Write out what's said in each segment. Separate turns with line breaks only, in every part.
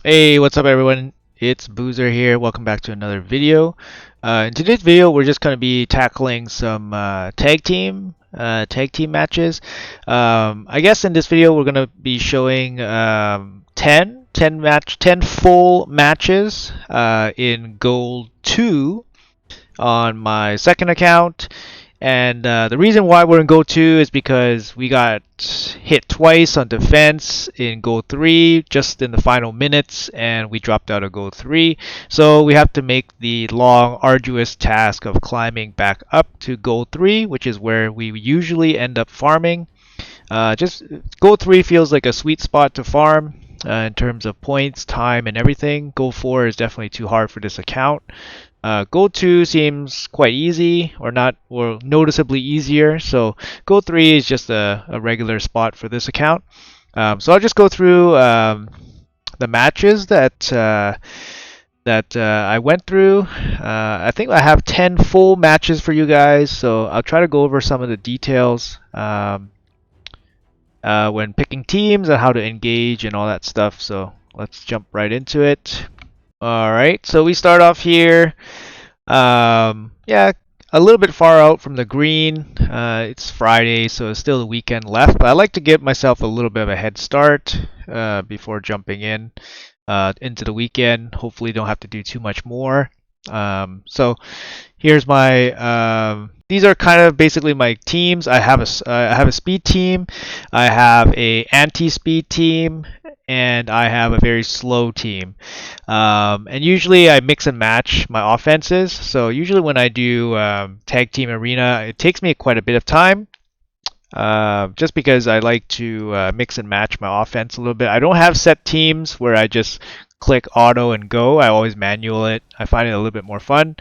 Hey, what's up everyone? It's Boozor here. Welcome back to another video. In today's video, we're just going to be tackling some tag team matches. I guess in this video, we're going to be showing 10 full matches in Gold 2 on my second account. And the reason why we're in Go 2 is because we got hit twice on defense in Go 3 just in the final minutes, and we dropped out of Go 3. So we have to make the long, arduous task of climbing back up to Go 3, which is where we usually end up farming. Just Go 3 feels like a sweet spot to farm. In terms of points, time, and everything. Go 4 is definitely too hard for this account. Go 2 seems quite easy, or noticeably easier. So Go 3 is just a regular spot for this account. So I'll just go through the matches that I went through. I think I have 10 full matches for you guys, so I'll try to go over some of the details when picking teams and how to engage and all that stuff. So let's jump right into it. All right, so we start off here. Yeah, a little bit far out from the green. It's Friday, so it's still the weekend left. But I like to give myself a little bit of a head start before jumping into the weekend. Hopefully, don't have to do too much more. So here's my. These are kind of basically my teams. I have a speed team, I have a anti-speed team, and I have a very slow team. And usually I mix and match my offenses. So usually when I do tag team arena, it takes me quite a bit of time. Just because I like to mix and match my offense a little bit. I don't have set teams where I just click auto and go. I always manual it. I find it a little bit more fun.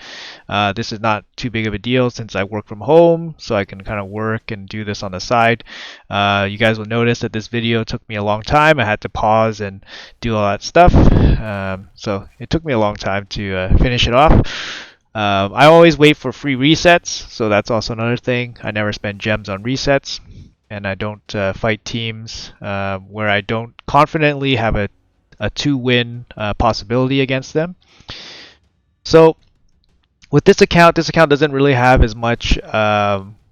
This is not too big of a deal since I work from home, so I can kind of work and do this on the side. You guys will notice that this video took me a long time. I had to pause and do all that stuff. So it took me a long time to finish it off. I always wait for free resets, so that's also another thing. I never spend gems on resets, and I don't fight teams where I don't confidently have a 2-win possibility against them. So with this account doesn't really have as much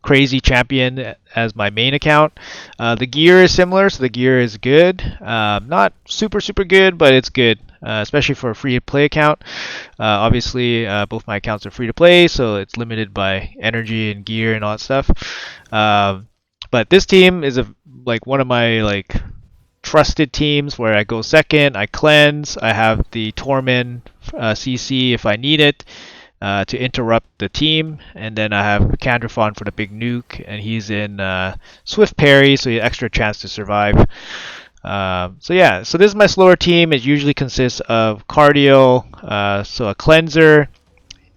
crazy champion as my main account. The gear is similar, so the gear is good. Not super good, but it's good, especially for a free-to-play account. Obviously, both my accounts are free-to-play, so it's limited by energy and gear and all that stuff. But this team is one of my trusted teams where I go second, I cleanse, I have the Torment CC if I need it to interrupt the team, and then I have Candrafon for the big nuke, and he's in Swift Parry, so he has extra chance to survive. So this is my slower team. It usually consists of cardio, so a cleanser,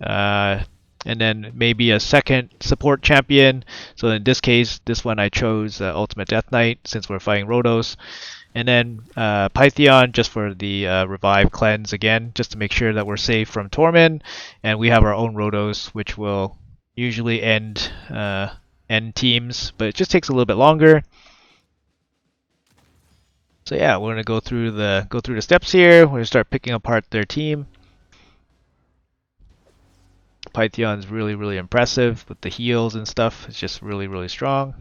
and then maybe a second support champion. So in this case, this one I chose Ultimate Death Knight since we're fighting Rotos. And then Pythion just for the revive cleanse again, just to make sure that we're safe from Torment. And we have our own Rotos, which will usually end teams, but it just takes a little bit longer. So yeah, we're gonna go through the steps here. We're gonna start picking apart their team. Pythion's really impressive with the heals and stuff. It's just really strong.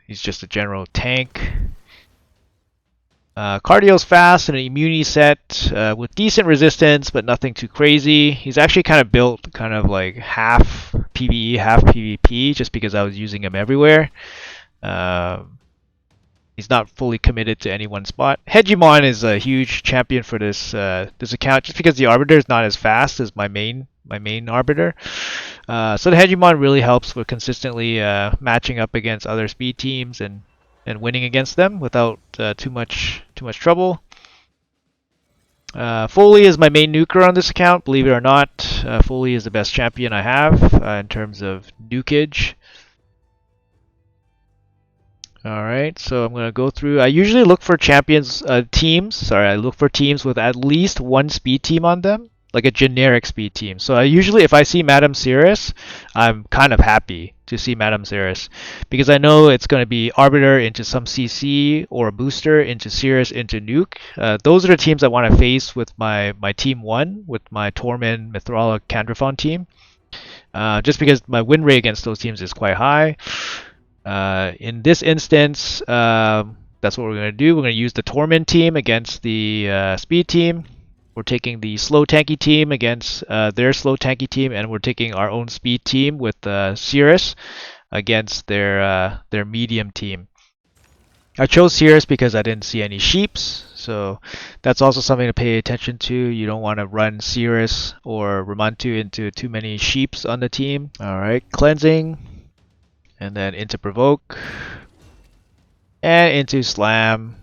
He's just a general tank. Cardio's fast and an immunity set with decent resistance, but nothing too crazy. He's actually kind of built kind of like half PvE, half PvP, just because I was using him everywhere. He's not fully committed to any one spot. Hegemon is a huge champion for this account, just because the Arbiter is not as fast as my main Arbiter. So the Hegemon really helps with consistently matching up against other speed teams and winning against them without too much trouble. Foley is my main nuker on this account, believe it or not. Foley is the best champion I have in terms of nukage. Alright, so I'm going to go through. I usually look for I look for teams with at least one speed team on them, like a generic speed team. So I usually, if I see Madame Cirrus, I'm kind of happy. to see Madame Xeris, because I know it's going to be Arbiter into some CC or a booster into Cirrus into Nuke. Those are the teams I want to face with my team 1, with my Torment, Mithrala, Candrafon team. Just because my win rate against those teams is quite high. In this instance, that's what we're going to do. We're going to use the Torment team against the Speed team. We're taking the slow tanky team against their slow tanky team, and we're taking our own speed team with Cirrus against their medium team. I chose Cirrus because I didn't see any sheeps, so that's also something to pay attention to. You don't want to run Cirrus or Ramantu into too many sheeps on the team. Alright, cleansing, and then into provoke, and into slam.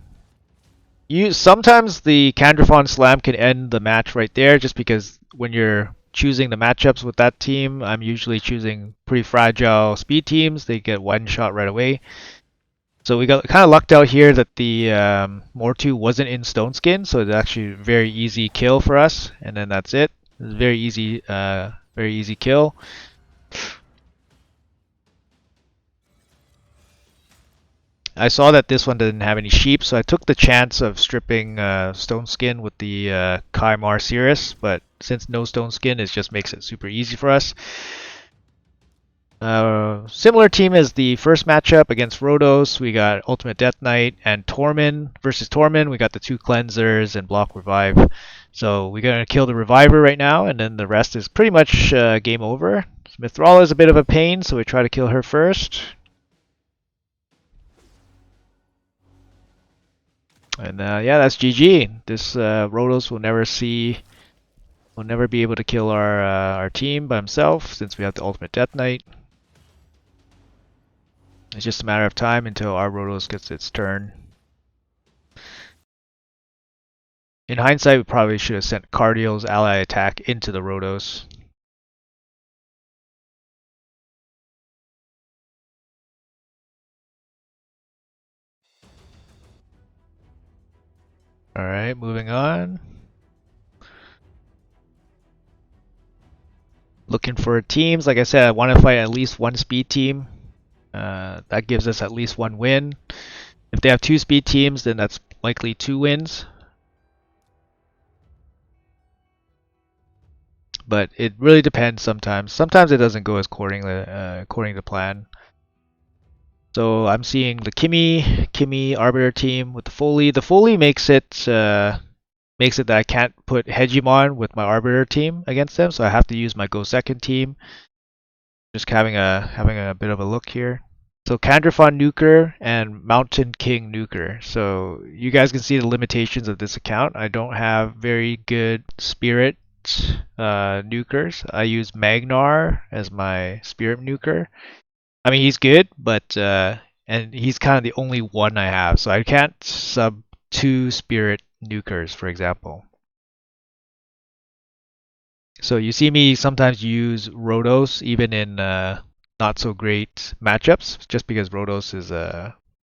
Sometimes the Candrafon slam can end the match right there, just because when you're choosing the matchups with that team, I'm usually choosing pretty fragile speed teams. They get one shot right away. So we got kind of lucked out here that the Mortu wasn't in Stone Skin, so it's actually a very easy kill for us. And then that's it. It's very easy kill. I saw that this one didn't have any sheep, so I took the chance of stripping Stone Skin with the Kaimar Cirrus, but since no Stone Skin, it just makes it super easy for us. Similar team as the first matchup against Rhodos. We got Ultimate Death Knight and Tormin versus Tormin. We got the 2 cleansers and block revive. So we're gonna kill the reviver right now, and then the rest is pretty much game over. Mithrala is a bit of a pain, so we try to kill her first. And yeah, that's GG. This Rhodos will never be able to kill our team by himself, since we have the Ultimate Death Knight. It's just a matter of time until our Rhodos gets its turn. In hindsight, we probably should have sent Cardio's ally attack into the Rhodos. Alright, moving on. Looking for teams. Like I said, I want to fight at least one speed team. That gives us at least one win. If they have 2 speed teams, then that's likely 2 wins. But it really depends sometimes. Sometimes it doesn't go as according to plan. So I'm seeing the Kimmy Arbiter team with the Foley. The Foley makes it that I can't put Hegemon with my Arbiter team against them, so I have to use my Go Second team. Just having a bit of a look here. So Candrafon Nuker and Mountain King Nuker. So you guys can see the limitations of this account. I don't have very good Spirit nukers. I use Magnar as my Spirit nuker. I mean, he's good, but and he's kind of the only one I have, so I can't sub 2 Spirit nukers, for example. So you see me sometimes use Rhodos even in not so great matchups, just because Rhodos is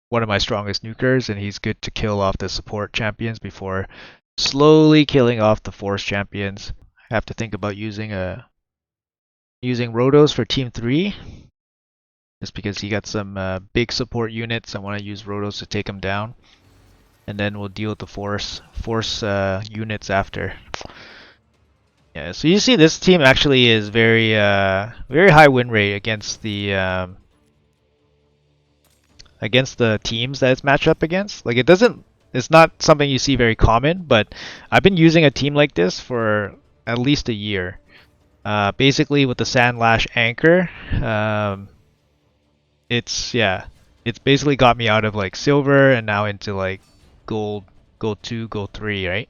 one of my strongest nukers, and he's good to kill off the support champions before slowly killing off the force champions. I have to think about using Rhodos for team 3, just because he got some big support units. I want to use Rhodos to take him down, and then we'll deal with the force units after. Yeah, so you see this team actually is very high win rate against the teams that it's matched up against. Like it's not something you see very common, but I've been using a team like this for at least a year. Basically with the Sandlash Anchor, it's basically got me out of like silver and now into like gold 2, gold 3, right?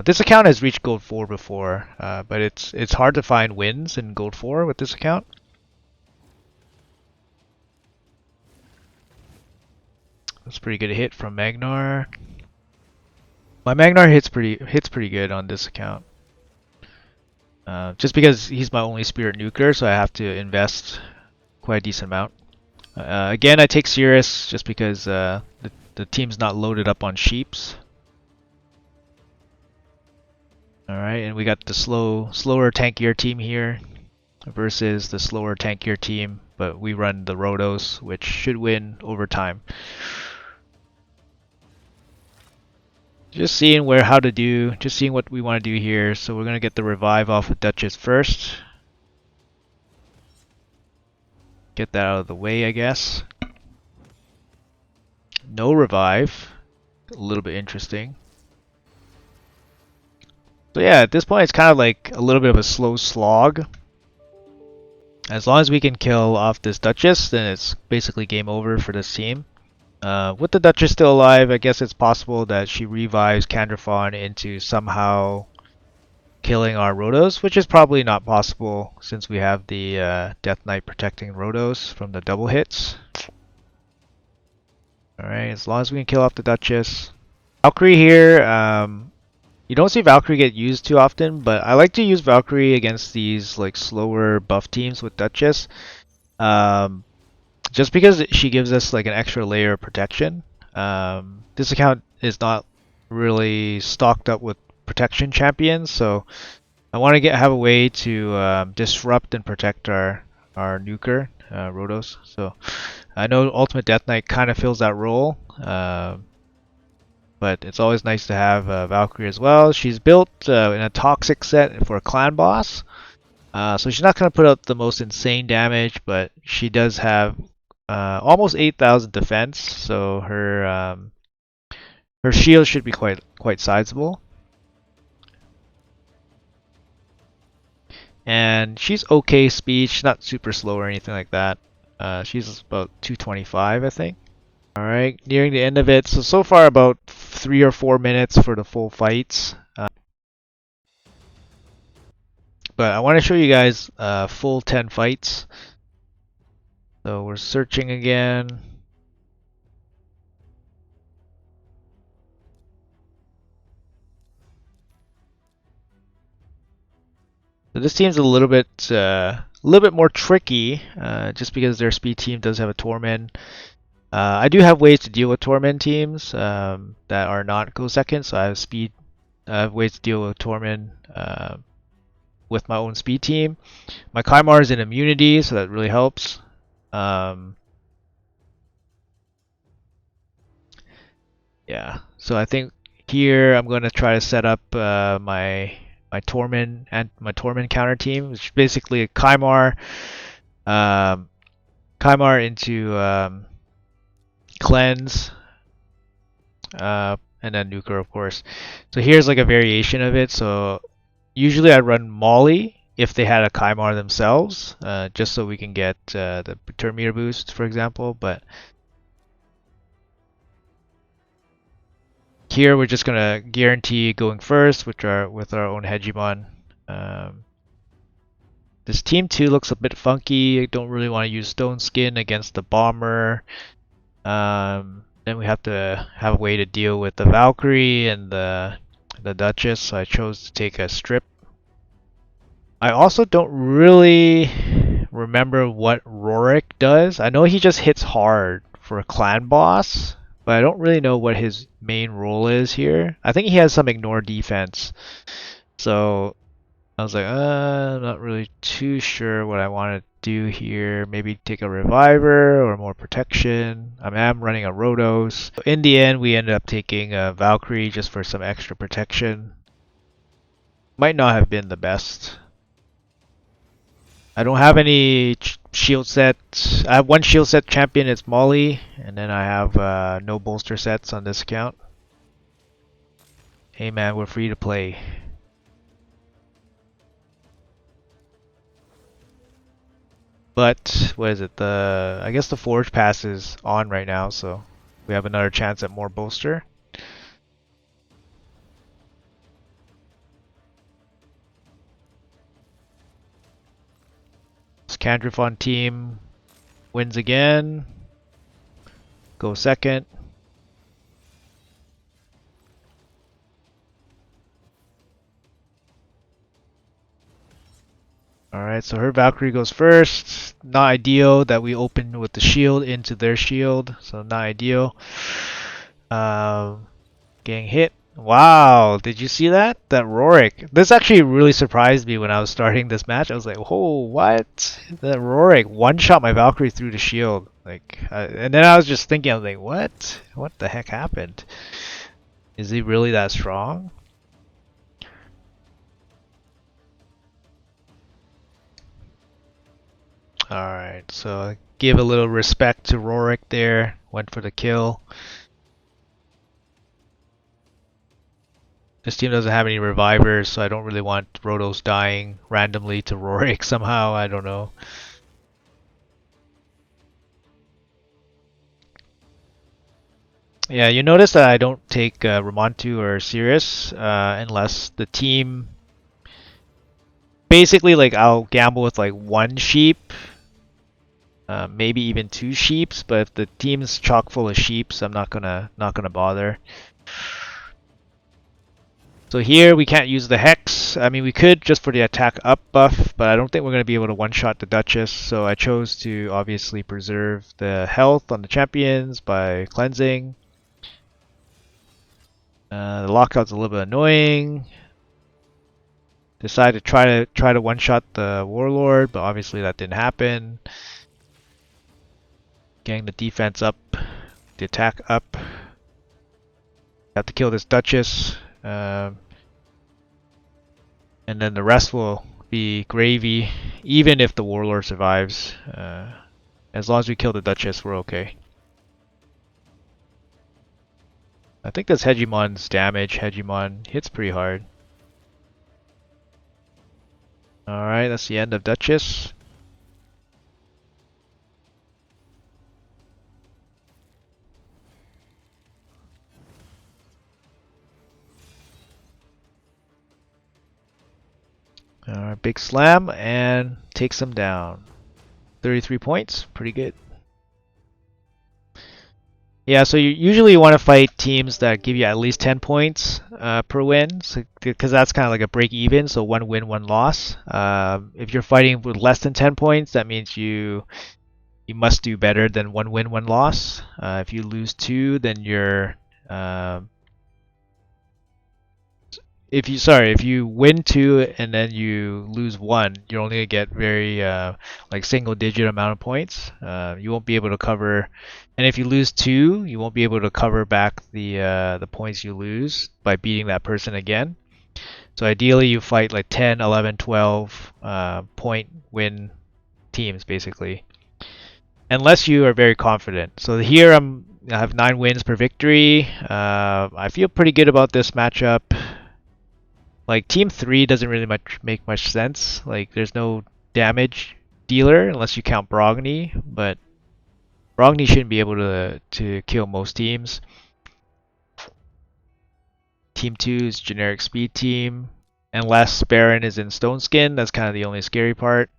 This account has reached gold 4 before, but it's hard to find wins in gold 4 with this account. That's a pretty good hit from Magnar. My Magnar hits pretty good on this account. Just because he's my only Spirit nuker, so I have to invest quite a decent amount. Again, I take Cirrus just because the team's not loaded up on sheeps. Alright, and we got the slower, tankier team here versus the slower, tankier team but we run the Rotos, which should win over time. Just seeing just seeing what we want to do here. So we're gonna get the revive off of Duchess first. Get that out of the way, I guess. No revive. A little bit interesting. So yeah, at this point it's kind of like a little bit of a slow slog. As long as we can kill off this Duchess, then it's basically game over for this team. With the Duchess still alive, I guess it's possible that she revives Candrafon into somehow killing our Rotos, which is probably not possible since we have the Death Knight protecting Rotos from the double hits. Alright, as long as we can kill off the Duchess. Valkyrie here, you don't see Valkyrie get used too often, but I like to use Valkyrie against these like slower buff teams with Duchess. Just because she gives us like an extra layer of protection. This account is not really stocked up with protection champions, so I want to have a way to disrupt and protect our nuker, Rotos. So I know Ultimate Death Knight kind of fills that role, but it's always nice to have Valkyrie as well. She's built in a toxic set for a clan boss, so she's not going to put out the most insane damage, but she does have almost 8,000 defense, so her shield should be quite sizable. And she's okay speed. She's not super slow or anything like that. She's about 225, I think. All right, nearing the end of it. So far about 3 or 4 minutes for the full fights. But I want to show you guys full 10 fights. So we're searching again. So this team's a little bit more tricky, just because their speed team does have a Torment. I do have ways to deal with Torment teams that are not go second, so I have ways to deal with Torment with my own speed team. My Kaimar is in immunity, so that really helps. Yeah, so I think here I'm going to try to set up my Torment and my Torment counter team, which is basically a Kaimar into Cleanse, and then Nuker, of course. So here's like a variation of it. So usually I run Molly if they had a Kaimar themselves, just so we can get the turn meter boost, for example. But here we're just gonna guarantee going first, with our own Hegemon. This team 2 looks a bit funky. I don't really want to use Stone Skin against the Bomber. Then we have to have a way to deal with the Valkyrie and the Duchess, so I chose to take a strip. I also don't really remember what Rorik does. I know he just hits hard for a clan boss, but I don't really know what his main role is here. I think he has some ignore defense. So I was like, I'm not really too sure what I want to do here. Maybe take a reviver or more protection. I am running a Rotos. In the end, we ended up taking a Valkyrie just for some extra protection. Might not have been the best. I don't have any shield set. I have one shield set champion, it's Molly, and then I have no bolster sets on this account. Hey man, we're free to play. But what is it? I guess the Forge Pass is on right now, so we have another chance at more bolster. Candrafon team wins again. Go second. Alright, so her Valkyrie goes first. Not ideal that we open with the shield into their shield, so not ideal. Getting hit. Wow, did you see that? That Rorik. This actually really surprised me when I was starting this match. I was like, "Oh, what?" That Rorik one shot my Valkyrie through the shield. And then I was just thinking, I was like, "What? What the heck happened? Is he really that strong?" All right, so give a little respect to Rorik there. Went for the kill. This team doesn't have any revivers, so I don't really want Rotos dying randomly to Rorik somehow. I don't know. Yeah, you notice that I don't take Ramontu or Sirius unless the team. Basically, like I'll gamble with like one sheep, maybe even two sheeps. But if the team's chock full of sheeps, I'm not gonna bother. So here we can't use the Hex. I mean, we could just for the attack up buff, but I don't think we're going to be able to one-shot the Duchess, so I chose to obviously preserve the health on the champions by cleansing. The lockout's a little bit annoying. Decided to try to one-shot the Warlord, but obviously that didn't happen. Getting the defense up, the attack up. Have to kill this Duchess. And then the rest will be gravy, even if the Warlord survives. As long as we kill the Duchess, we're okay. I think that's Hegemon's damage. Hegemon hits pretty hard. Alright, that's the end of Duchess. Alright, big slam and takes him down. 33 points, pretty good. Yeah, so you usually want to fight teams that give you at least 10 points per win, because that's kind of like a break even, so one win, one loss. If you're fighting with less than 10 points, that means you must do better than one win, one loss. If you lose two, then you're if you win two and then you lose one, you're only gonna get very like single digit amount of points. You won't be able to cover, and if you lose two, you won't be able to cover back the points you lose by beating that person again. So ideally, you fight like 10, 11, 12 point win teams basically, unless you are very confident. So here I have 9 wins per victory. I feel pretty good about this matchup. Like team 3 doesn't really make much sense. Like there's no damage dealer unless you count Brogni, but Brogni shouldn't be able to kill most teams. Team 2 is generic speed team. Unless Baron is in Stone Skin, that's kind of the only scary part.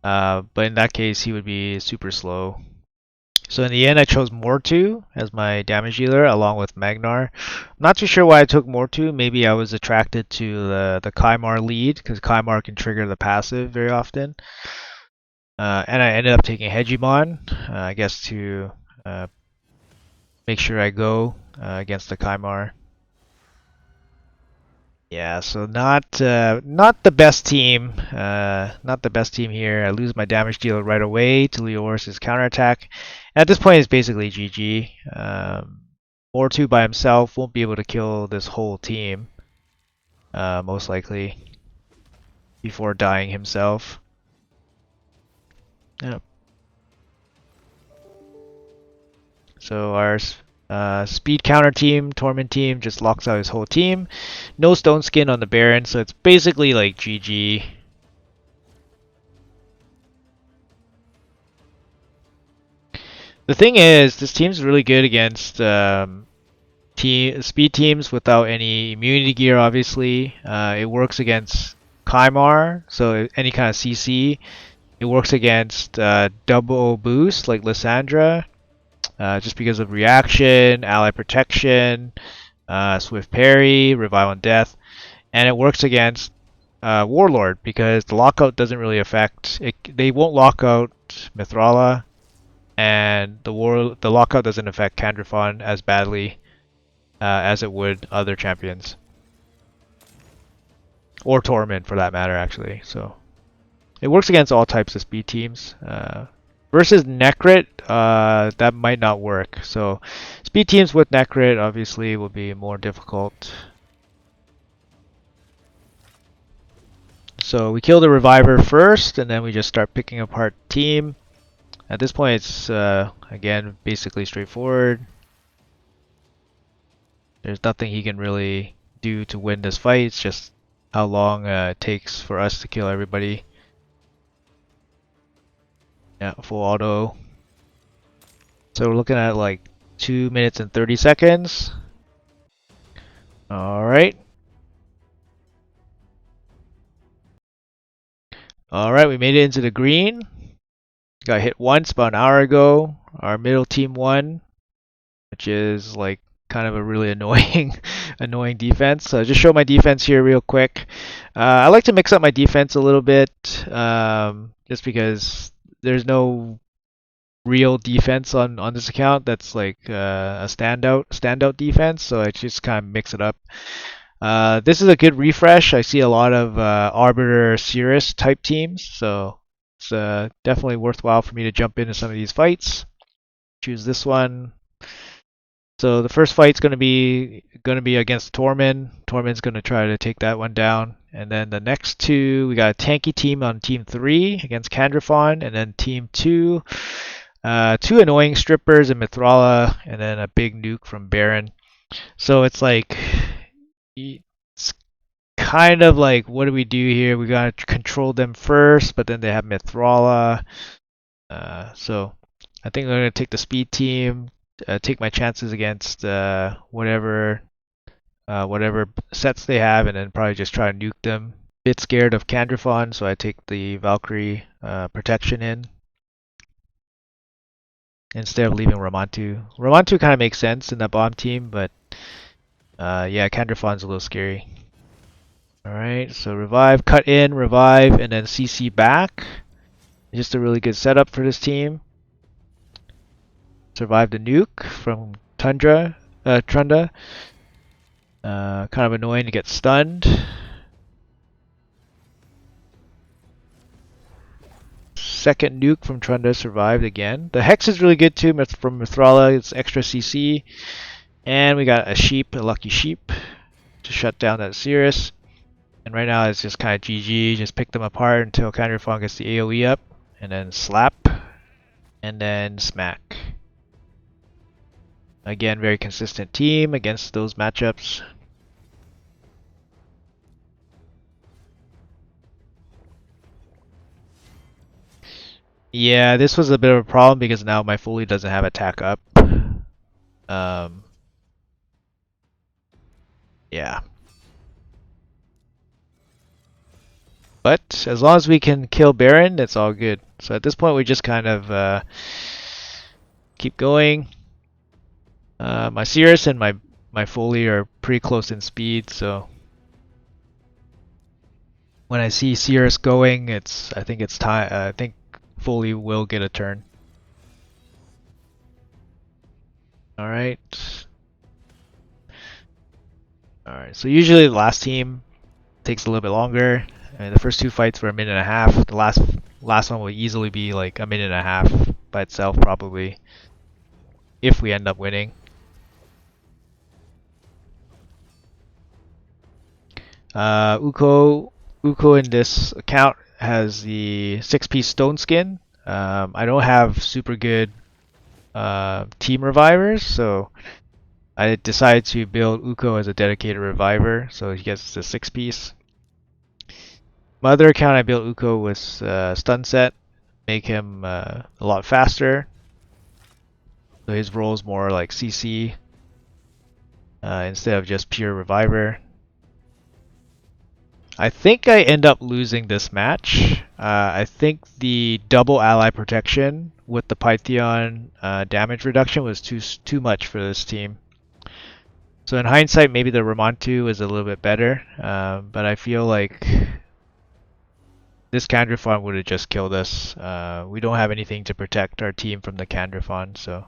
But in that case, he would be super slow. So in the end, I chose Mortu as my damage dealer along with Magnar. Not too sure why I took Mortu. Maybe I was attracted to the Kymar lead because Kymar can trigger the passive very often. And I ended up taking Hegemon, I guess to make sure I go against the Kymar. Yeah, so not the best team. Not the best team here. I lose my damage dealer right away to Leoris' counterattack. At this point, it's basically GG. Mortu by himself won't be able to kill this whole team, most likely, before dying himself. Yep. So our speed counter team, Torment team, just locks out his whole team. No Stone Skin on the Baron, so it's basically like GG. The thing is, this team's really good against speed teams without any immunity gear, obviously. It works against Kymar, so any kind of CC. It works against double boost like Lysandra. Just because of reaction, ally protection, swift parry, revival and death, and it works against Warlord because the lockout doesn't really affect it. They won't lock out Mithrala, and the lockout doesn't affect Candrafon as badly as it would other champions. Or Torment for that matter, actually. So it works against all types of speed teams. Versus Necrit, that might not work. So speed teams with Necrit obviously will be more difficult. So we kill the Reviver first, and then we just start picking apart team. At this point, it's again basically straightforward. There's nothing he can really do to win this fight. It's just how long it takes for us to kill everybody. Yeah, full auto. So we're looking at like 2 minutes and 30 seconds. Alright. Alright, we made it into the green. Got hit once about an hour ago. Our middle team won, which is like kind of a really annoying annoying defense. So I'll just show my defense here real quick. I like to mix up my defense a little bit, just because there's no real defense on this account that's like a standout defense. So I just kind of mix it up. This is a good refresh. I see a lot of Arbiter Cirrus type teams, so it's definitely worthwhile for me to jump into some of these fights. Choose this one. So the first fight's gonna be against Tormin. Tormin's gonna try to take that one down, and then the next two we got a tanky team on team 3 against Candrafon, and then team 2, two annoying strippers and Mithrala, and then a big nuke from Baron. So it's like it's kind of like, what do we do here? We gotta control them first, but then they have Mithrala. So I think I'm gonna take the speed team. Take my chances against whatever sets they have, and then probably just try to nuke them. Bit scared of Candrafon, so I take the Valkyrie protection in instead of leaving Ramantu. Ramantu kind of makes sense in that bomb team, but yeah, Candrafon's a little scary. Alright, so revive, cut in, revive, and then CC back. Just a really good setup for this team. Survive the nuke from Trunda. Kind of annoying to get stunned. Second nuke from Trunda survived again. The Hex is really good too from Mithrala. It's extra CC. And we got a sheep, a lucky sheep, to shut down that Cirrus. And right now it's just kind of GG. Just pick them apart until Candrafon gets the AoE up. And then slap. And then smack. Again, very consistent team against those matchups. Yeah, this was a bit of a problem because now my Foley doesn't have attack up. Yeah. But as long as we can kill Baron, it's all good. So at this point, we just kind of keep going. My Cirrus and my Foley are pretty close in speed, so when I see Cirrus going, I think it's time. I think Foley will get a turn. All right. All right. So usually the last team takes a little bit longer. I mean, the first two fights were a minute and a half. The last one will easily be like a minute and a half by itself, probably, if we end up winning. Uko in this account has the 6-piece stone skin. I don't have super good team revivers, so I decided to build Uko as a dedicated reviver, so he gets the 6-piece. My other account, I built Uko with stun set, make him a lot faster. So his role is more like CC instead of just pure reviver. I think I end up losing this match. I think the double ally protection with the Python damage reduction was too much for this team. So in hindsight, maybe the Ramantu is a little bit better, but I feel like This Candrafon would have just killed us. We don't have anything to protect our team from the Candrafon, so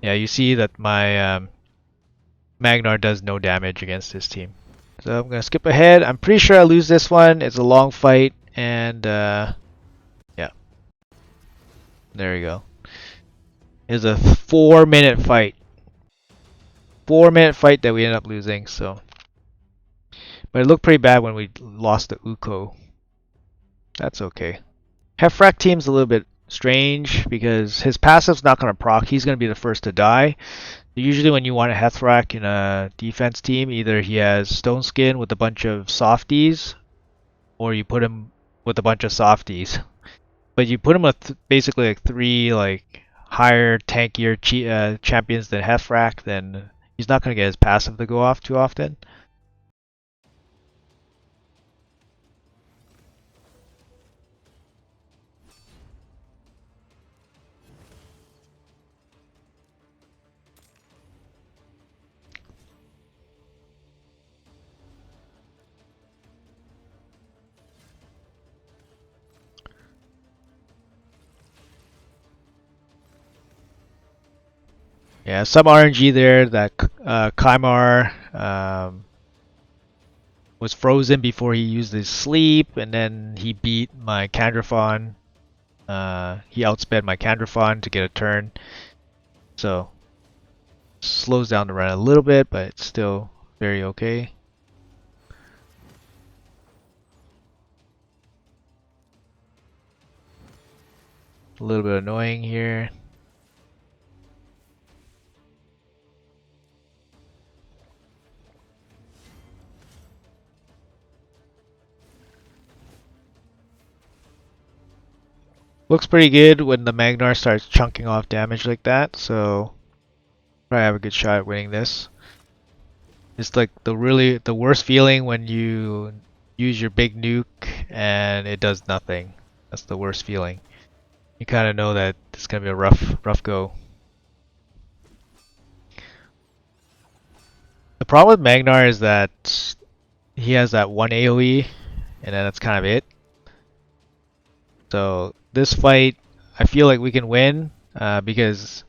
yeah, you see that my Magnar does no damage against his team. So I'm gonna skip ahead. I'm pretty sure I lose this one. It's a long fight, and yeah, there we go. It's a 4-minute fight. 4-minute fight that we ended up losing. So, but it looked pretty bad when we lost the Uko. That's okay. Hefrak team's a little bit strange because his passive's not gonna proc. He's gonna be the first to die. Usually when you want a Hethrak in a defense team, either he has Stone Skin with a bunch of softies, or you put him with a bunch of softies. But you put him with basically like 3 like higher, tankier champions than Hethrak, then he's not going to get his passive to go off too often. Yeah, some RNG there that Kymar was frozen before he used his sleep, and then he beat my Candrafon. He outsped my Candrafon to get a turn. So, slows down the run a little bit, but it's still very okay. A little bit annoying here. Looks pretty good when the Magnar starts chunking off damage like that, so probably have a good shot at winning this. It's like the worst feeling when you use your big nuke and it does nothing. That's the worst feeling. You kind of know that it's gonna be a rough go. The problem with Magnar is that he has that one AoE, and then that's kind of it. So this fight, I feel like we can win because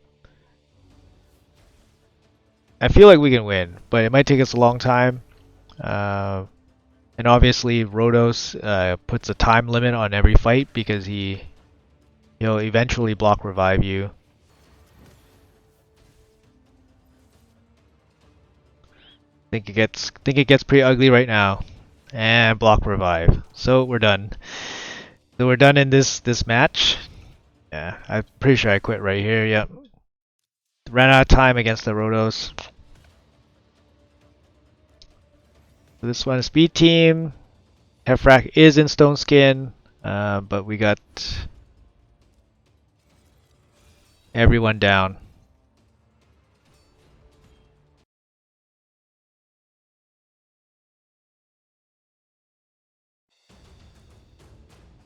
I feel like we can win, but it might take us a long time. Uh, and obviously, Rhodos puts a time limit on every fight because he'll eventually block revive you. Think it gets pretty ugly right now, and block revive. So we're done. So we're done in this match. Yeah, I'm pretty sure I quit right here. Yep. Ran out of time against the Rhodos. So this one is speed team. Hefrak is in Stone Skin, but we got everyone down.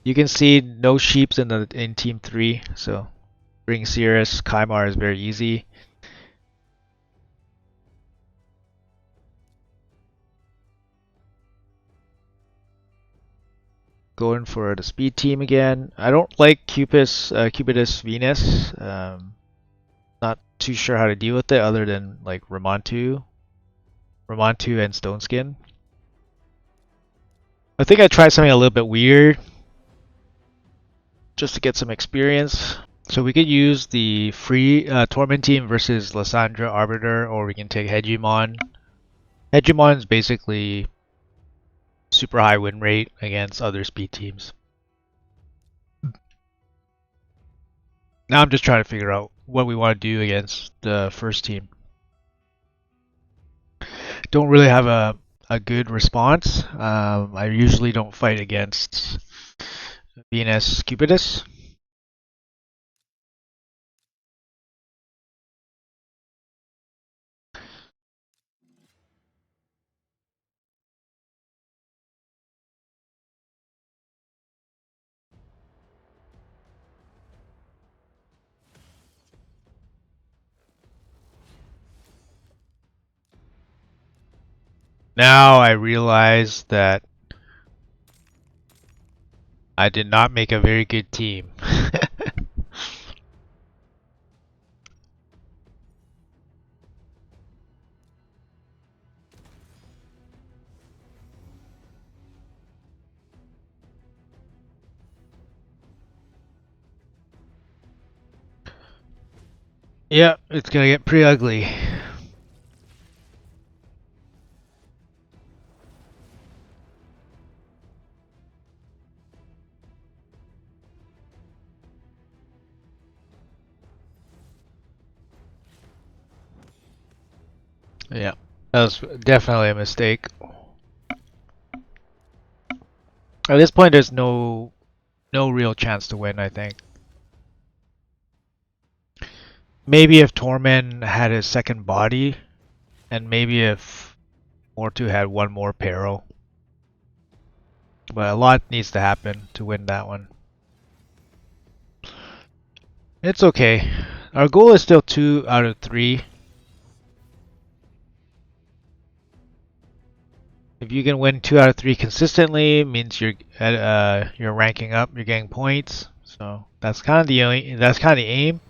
You can see no sheeps in team 3, so bring Cirrus, Kymar is very easy. Going for the speed team again. I don't like Cupidus Venus. Not too sure how to deal with it other than like Ramontu and Stone Skin. I think I tried something a little bit weird just to get some experience. So we could use the free Torment team versus Lysandra Arbiter, or we can take Hegemon. Hegemon is basically super high win rate against other speed teams. Now I'm just trying to figure out what we want to do against the first team. Don't really have a good response. I usually don't fight against Venus Cupidus. Now I realize that I did not make a very good team. Yeah, it's gonna get pretty ugly. Yeah, that was definitely a mistake. At this point, there's no real chance to win, I think. Maybe if Torment had his second body, and maybe if Mortu had one more peril. But a lot needs to happen to win that one. It's okay. Our goal is still 2 out of 3. If you can win 2 out of 3 consistently, it means you're ranking up, you're getting points. So that's kind of the aim.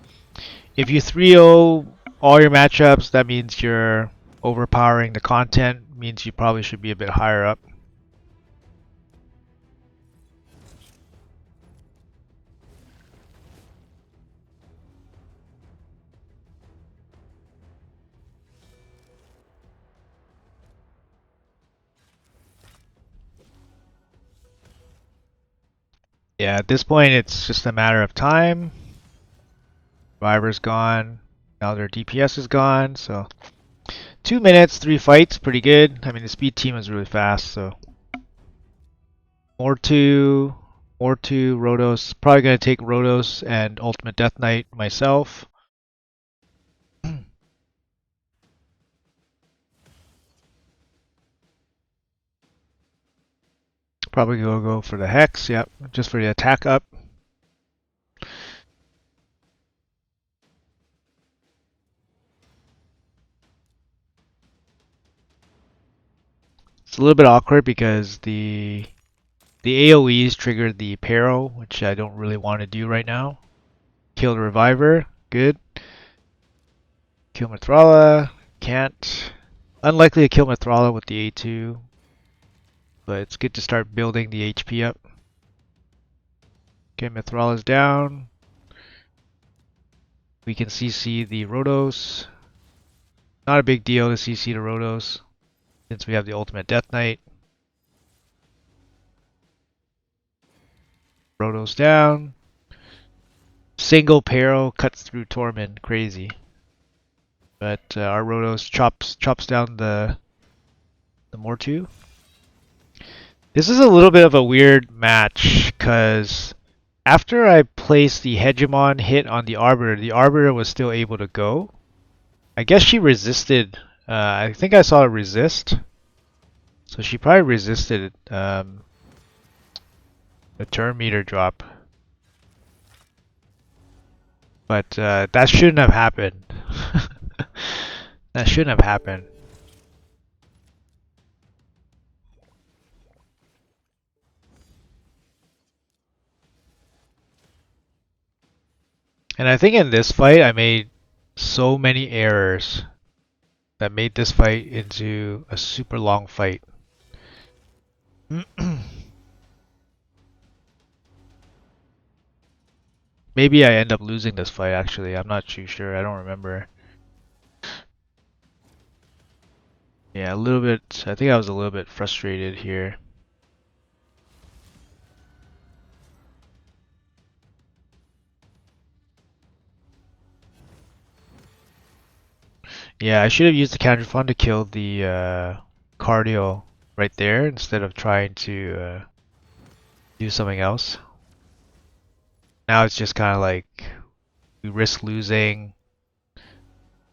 If you 3-0 all your matchups, that means you're overpowering the content, means you probably should be a bit higher up. Yeah, at this point it's just a matter of time. Survivor's gone. Now their DPS is gone, so 2 minutes, 3 fights, pretty good. I mean the speed team is really fast, so Mortu, Rhodos. Probably gonna take Rhodos and Ultimate Death Knight myself. Probably gonna go for the Hex, yep, just for the attack up. It's a little bit awkward because the AoEs triggered the Peril, which I don't really want to do right now. Kill the Reviver, good. Kill Mithrala, can't. Unlikely to kill Mithrala with the A2, but it's good to start building the HP up. Okay, Mithrala's down. We can CC the Rhodos. Not a big deal to CC the Rhodos, since we have the Ultimate Death Knight. Rhodos down. Single Peril cuts through Torment, crazy. But our Rhodos chops down the Mortu. This is a little bit of a weird match, because after I placed the Hegemon hit on the Arbiter was still able to go. I guess she resisted. I think I saw her resist. So she probably resisted the turn meter drop. But that shouldn't have happened. That shouldn't have happened. And I think in this fight I made so many errors that made this fight into a super long fight. Maybe I end up losing this fight actually. I'm not too sure. I don't remember. Yeah, a little bit. I think I was a little bit frustrated here. Yeah, I should have used the counter fund to kill the cardio right there instead of trying to do something else. Now it's just kind of like we risk losing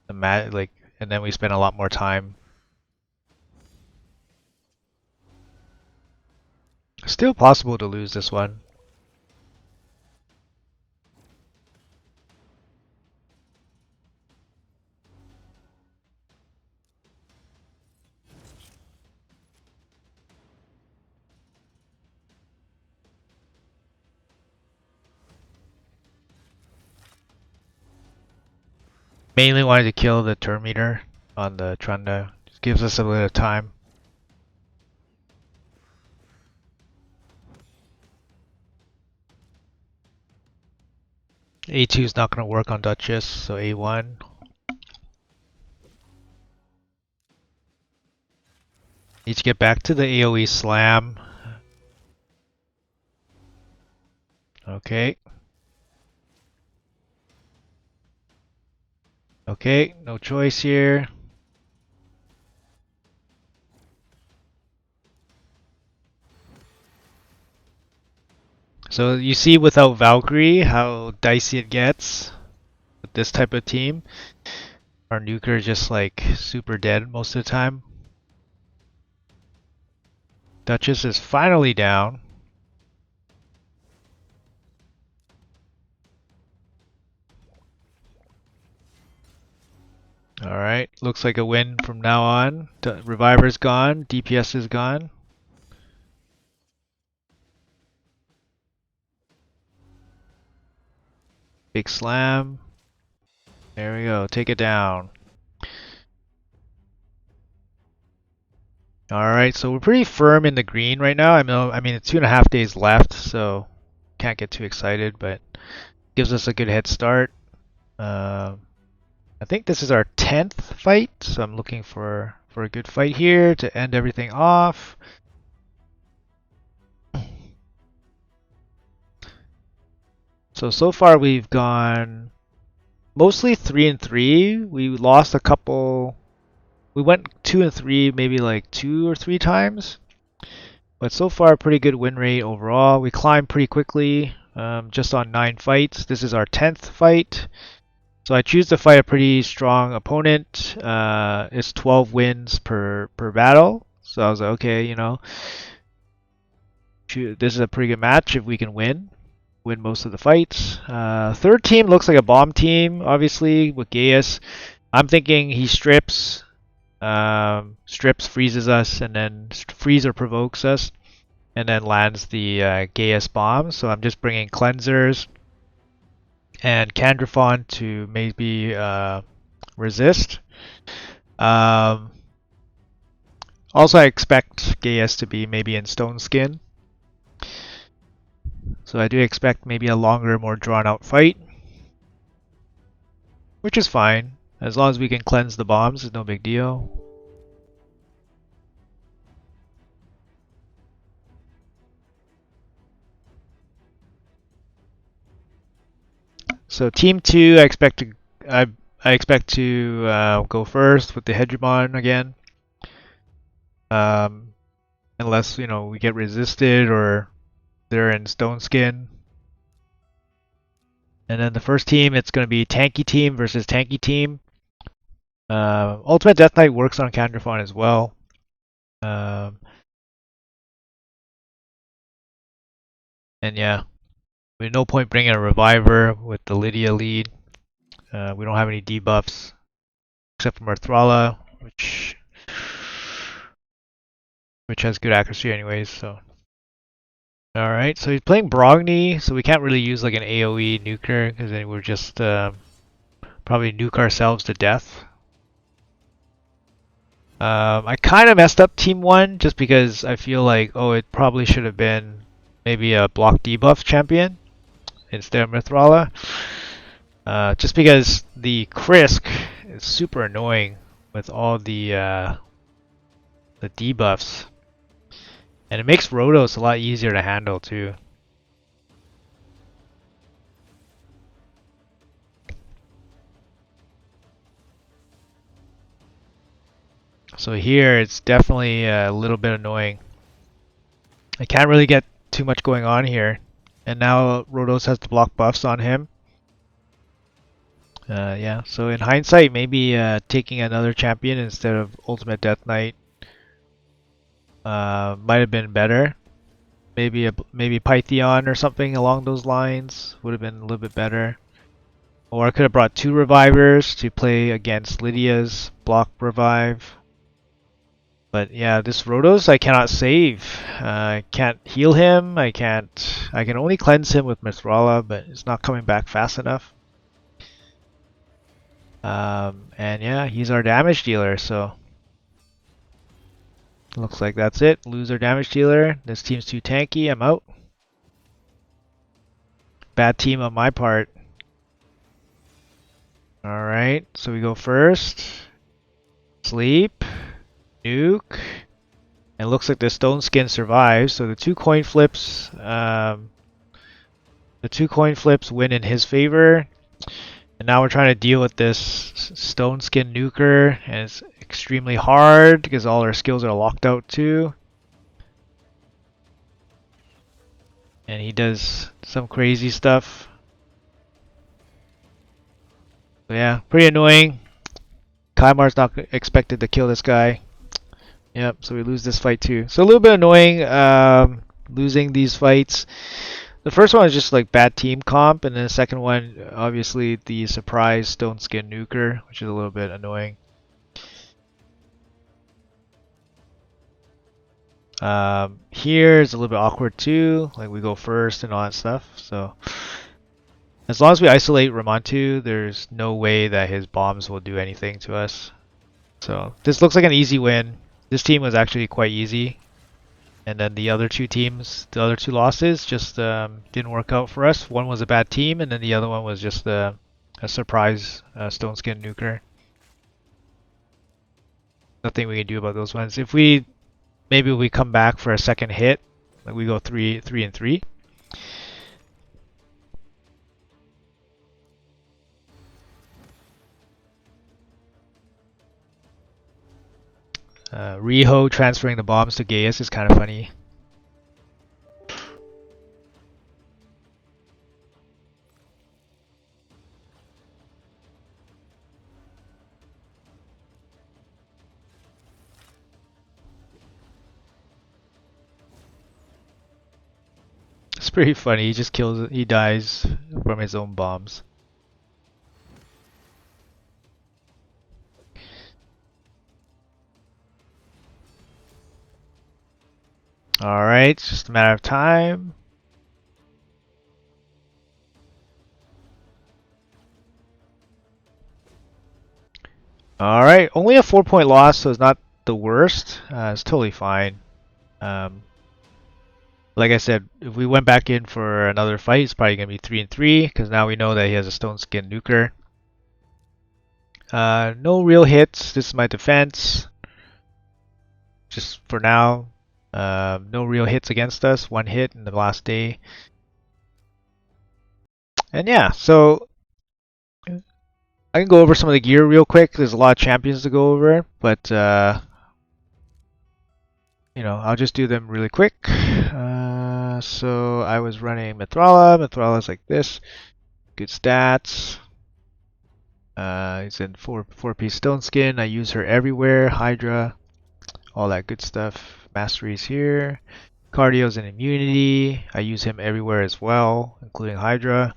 the and then we spend a lot more time. Still possible to lose this one. Mainly wanted to kill the turn meter on the Trunda. Just gives us a bit of time. A2 is not going to work on Duchess, so A1. Need to get back to the AoE slam. Okay. Okay, no choice here. So you see without Valkyrie how dicey it gets with this type of team. Our nuker is just like super dead most of the time. Duchess is finally down. Alright, looks like a win from now on. Reviver's gone, DPS is gone. Big slam. There we go, take it down. Alright, so we're pretty firm in the green right now. I mean, it's 2.5 days left, so can't get too excited, but gives us a good head start. I think this is our 10th fight, so I'm looking for a good fight here to end everything off. So far we've gone mostly 3 and 3. We lost a couple. We went 2 and 3 maybe like 2 or 3 times. But so far pretty good win rate overall. We climbed pretty quickly, just on 9 fights. This is our 10th fight. So I choose to fight a pretty strong opponent. It's 12 wins per battle. So I was like, okay, you know, this is a pretty good match if we can win most of the fights. Third team looks like a bomb team, obviously, with Gaius. I'm thinking he strips, freezes us, and then freeze or provokes us, and then lands the Gaius bomb. So I'm just bringing cleansers and Candrafon to maybe resist. Also, I expect Gaius to be maybe in Stone Skin. So I do expect maybe a longer, more drawn-out fight. Which is fine. As long as we can cleanse the bombs, it's no big deal. So team 2, I expect to go first with the Hegemon again. Unless, you know, we get resisted or they're in Stone Skin. And then the first team, it's going to be Tanky Team versus Tanky Team. Ultimate Death Knight works on Candrafon as well. And yeah, there's no point bringing a Reviver with the Lydia lead. We don't have any debuffs except for Marthrala, which has good accuracy anyways. So, all right. So he's playing Brogni, so we can't really use like an AOE nuker because then we're just probably nuke ourselves to death. I kind of messed up Team 1 just because I feel like, oh, it probably should have been maybe a block debuff champion instead of Mithrala. Just because the Krisk is super annoying with all the debuffs. And it makes Rhodos a lot easier to handle too. So here it's definitely a little bit annoying. I can't really get too much going on here. And now Rhodos has to block buffs on him. Yeah, so in hindsight, maybe taking another champion instead of Ultimate Death Knight might have been better. Maybe Pythion or something along those lines would have been a little bit better. Or I could have brought 2 revivers to play against Lydia's block revive. But yeah, this Rhodos I cannot save. I can't heal him. I can only cleanse him with Mithrala, but it's not coming back fast enough. And yeah, he's our damage dealer, so looks like that's it. Lose our damage dealer. This team's too tanky. I'm out. Bad team on my part. Alright, so we go first. Sleep. Nuke. And it looks like the stone skin survives, so the two coin flips win in his favor. And now we're trying to deal with this stone skin nuker, and it's extremely hard because all our skills are locked out too. And he does some crazy stuff. So yeah, pretty annoying. Kaimar's not expected to kill this guy. Yep, so we lose this fight too. So a little bit annoying losing these fights. The first one is just like bad team comp, and then the second one, obviously the surprise stone skin nuker, which is a little bit annoying. Here is a little bit awkward too, like we go first and all that stuff. So as long as we isolate Ramantu, there's no way that his bombs will do anything to us. So this looks like an easy win. This team was actually quite easy. And then the other two teams, the other two losses just didn't work out for us. One was a bad team, and then the other one was just a surprise stone skin nuker. Nothing we can do about those ones. If we maybe we come back for a second hit, like we go 3-3. Riho transferring the bombs to Gaius is kind of funny. It's pretty funny. He just kills. He dies from his own bombs. Alright, it's just a matter of time. Alright, only a 4-point loss, so it's not the worst. It's totally fine. Like I said, if we went back in for another fight, it's probably going to be 3-3, because now we know that he has a stone skin nuker. No real hits. This is my defense. Just for now. No real hits against us. One hit in the last day. And yeah, so I can go over some of the gear real quick. There's a lot of champions to go over, but you know, I'll just do them really quick. So I was running Mithrala. Mithrala's like this. Good stats. He's in 4-piece stone skin. I use her everywhere. Hydra. All that good stuff. Masteries here. Cardio's and immunity. I use him everywhere as well, including Hydra.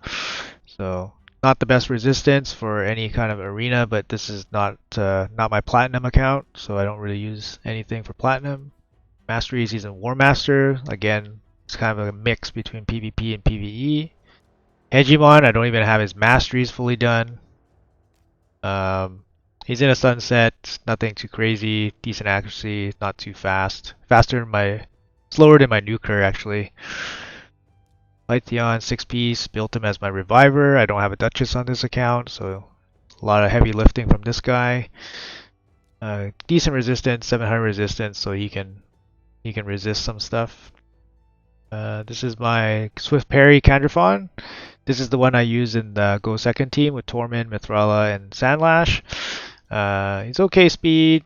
So not the best resistance for any kind of arena, but this is not my platinum account, so I don't really use anything for platinum. Masteries, he's in War Master. Again, it's kind of a mix between PvP and PvE. Hegemon, I don't even have his masteries fully done. He's in a sunset, nothing too crazy, decent accuracy, not too fast. Slower than my nuker actually. Lytheon, 6-piece, built him as my reviver. I don't have a Duchess on this account, so a lot of heavy lifting from this guy. Decent resistance, 700 resistance, so he can resist some stuff. This is my Swift Parry Candrafon. This is the one I use in the Go Second team with Tormund, Mithrala, and Sandlash. He's okay speed,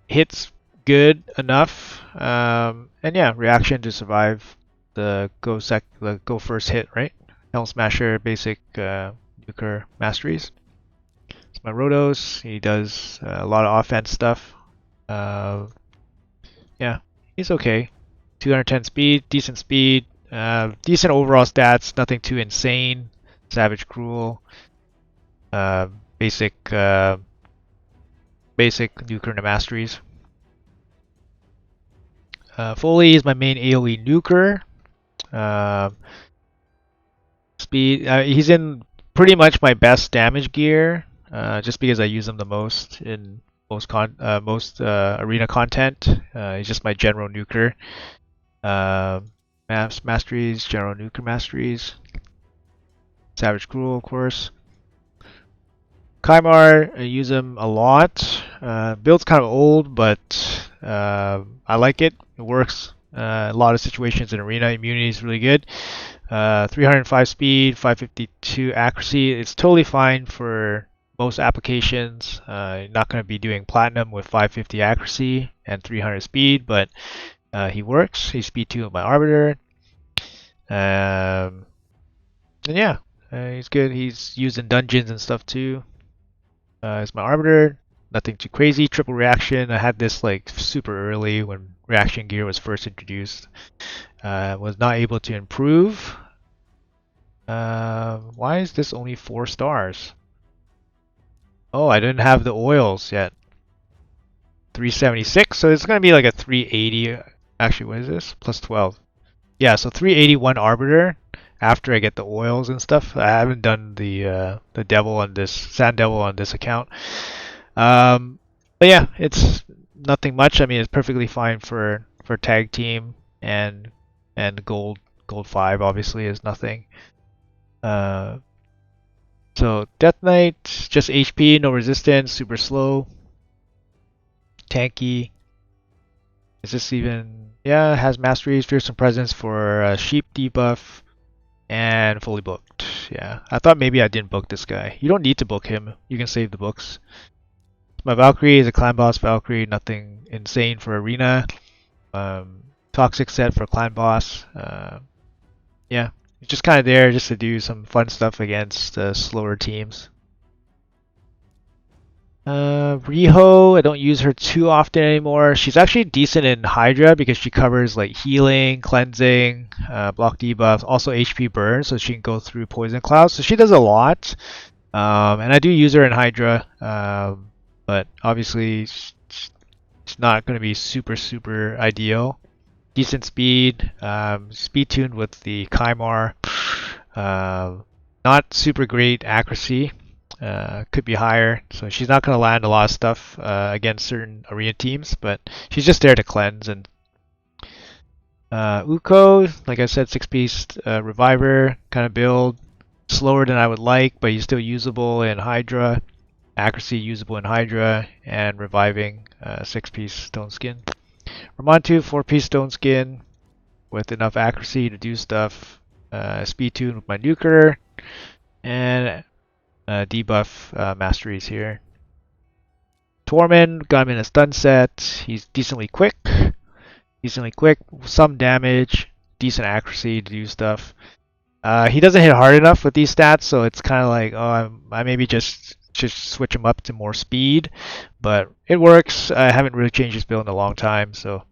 hits good enough, and yeah, reaction to survive the go first hit, right? Helm Smasher, basic nuker masteries. It's my Rhodos. He does a lot of offense stuff. Yeah, he's okay. 210 speed, decent overall stats, nothing too insane. Savage Cruel, basic nuker and masteries. Foley is my main AoE nuker. Speed, he's in pretty much my best damage gear. just because I use him the most in most arena content. He's just my general nuker. Masteries, general nuker masteries. Savage Cruel, of course. Kymar, I use him a lot. Build's kind of old, but I like it. It works. A lot of situations in arena. Immunity is really good. 305 speed, 552 accuracy. It's totally fine for most applications. You're not going to be doing platinum with 550 accuracy and 300 speed, but he works. He's speed 2 of my arbiter. And yeah, he's good. He's used in dungeons and stuff too. It's my arbiter. Nothing too crazy. Triple reaction. I had this like super early when reaction gear was first introduced. Was not able to improve. Why is this only 4 stars? Oh, I didn't have the oils yet. 376, so it's gonna be like a 380. Actually, what is this? Plus 12. Yeah, so 381 arbiter after I get the oils and stuff. I haven't done the devil on this sand devil on this account. But yeah, it's nothing much. I mean, it's perfectly fine for tag team and gold 5 obviously is nothing. So Death Knight, just HP, no resistance, super slow, tanky. Is this even? Yeah, has masteries, fearsome presence for sheep debuff, and fully booked. Yeah, I thought maybe I didn't book this guy. You don't need to book him. You can save the books. My Valkyrie is a clan boss Valkyrie, nothing insane for arena. Toxic set for clan boss. Yeah, it's just kind of there just to do some fun stuff against slower teams. Riho, I don't use her too often anymore. She's actually decent in Hydra because she covers like healing, cleansing, block debuffs, also HP burn, so she can go through poison clouds. So she does a lot. And I do use her in Hydra, but obviously it's not going to be super ideal. Decent speed, speed tuned with the Kymar. Not super great accuracy. Could be higher, so she's not going to land a lot of stuff against certain arena teams, but she's just there to cleanse. And Uko, like I said, 6-piece reviver kind of build, slower than I would like, but he's still usable in Hydra, accuracy usable in Hydra, and reviving 6-piece stone skin. Ramontu, 4-piece stone skin with enough accuracy to do stuff. Speed tune with my nuker, and debuff masteries here. Tormund, got him in a stun set. He's decently quick, some damage, decent accuracy to do stuff. He doesn't hit hard enough with these stats, so it's kind of like, oh, I maybe just switch him up to more speed, but it works. I haven't really changed his build in a long time, so.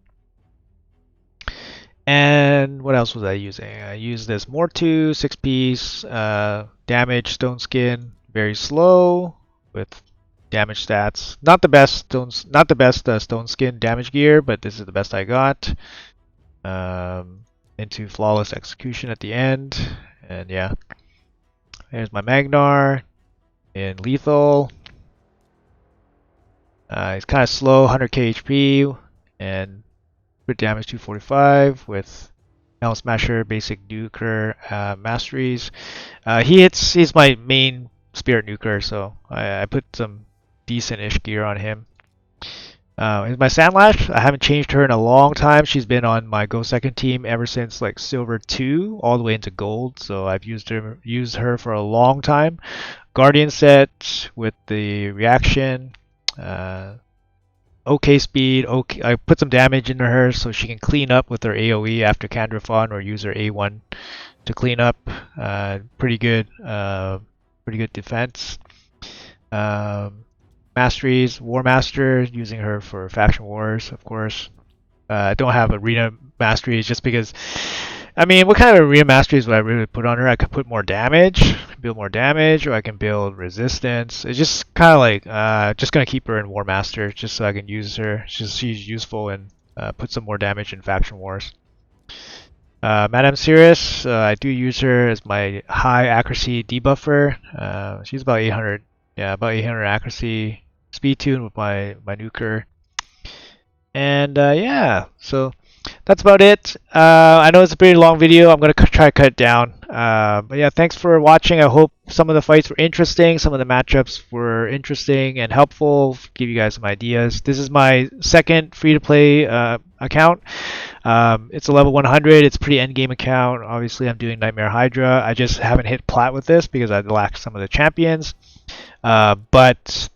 And what else was I using? I used this Mortu, 6-piece, damage, stone skin, very slow with damage stats. Not the best stone skin damage gear, but this is the best I got. Into flawless execution at the end, and yeah. There's my Magnar in lethal. He's kind of slow, 100k HP, and crit damage 245 with Helm Smasher, basic nuker, masteries. He's my main spirit nuker, so I put some decent-ish gear on him. My Sandlash, I haven't changed her in a long time. She's been on my Go Second team ever since like Silver 2 all the way into Gold, so I've used her for a long time. Guardian set with the reaction. Okay speed, okay. I put some damage into her so she can clean up with her AoE after Candrafon, or use her A1 to clean up. Pretty good defense. Masteries, War Master, using her for faction wars, of course. I don't have arena masteries just because, I mean, what kind of arena masteries would I really put on her? I could put more damage, build more damage, or I can build resistance. It's just kind of like, just gonna keep her in War Master just so I can use her. She's useful and put some more damage in faction wars. Madame Sirius, I do use her as my high accuracy debuffer. She's about 800 Yeah, about 800 accuracy, speed tune with my nuker. And yeah, so that's about it. I know it's a pretty long video. I'm gonna try to cut it down. But yeah, thanks for watching. I hope some of the fights were interesting. Some of the matchups were interesting and helpful. Give you guys some ideas. This is my second free-to-play account. It's a level 100. It's a pretty end-game account. Obviously, I'm doing Nightmare Hydra. I just haven't hit plat with this because I lack some of the champions. But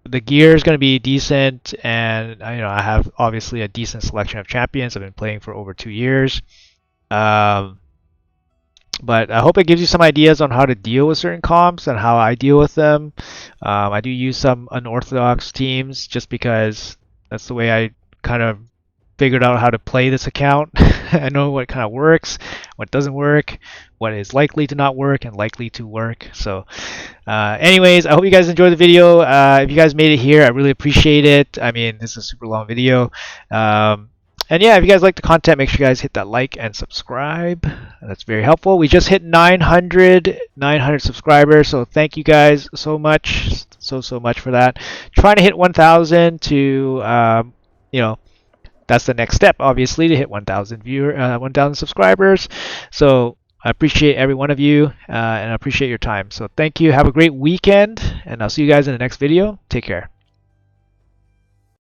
the gear is going to be decent, and I have obviously a decent selection of champions. I've been playing for over 2 years. Um, but I hope it gives you some ideas on how to deal with certain comps and how I deal with them. I do use some unorthodox teams just because that's the way I kind of figured out how to play this account. I know what kind of works, what doesn't work, what is likely to not work and likely to work. So anyways, I hope you guys enjoyed the video. If you guys made it here, I really appreciate it. I mean, this is a super long video. And yeah, if you guys like the content, make sure you guys hit that like and subscribe. That's very helpful. We just hit 900 subscribers, so thank you guys so much, so much for that. Trying to hit 1,000 to, that's the next step, obviously, to hit 1,000 subscribers. So I appreciate every one of you, and I appreciate your time. So thank you. Have a great weekend, and I'll see you guys in the next video. Take care.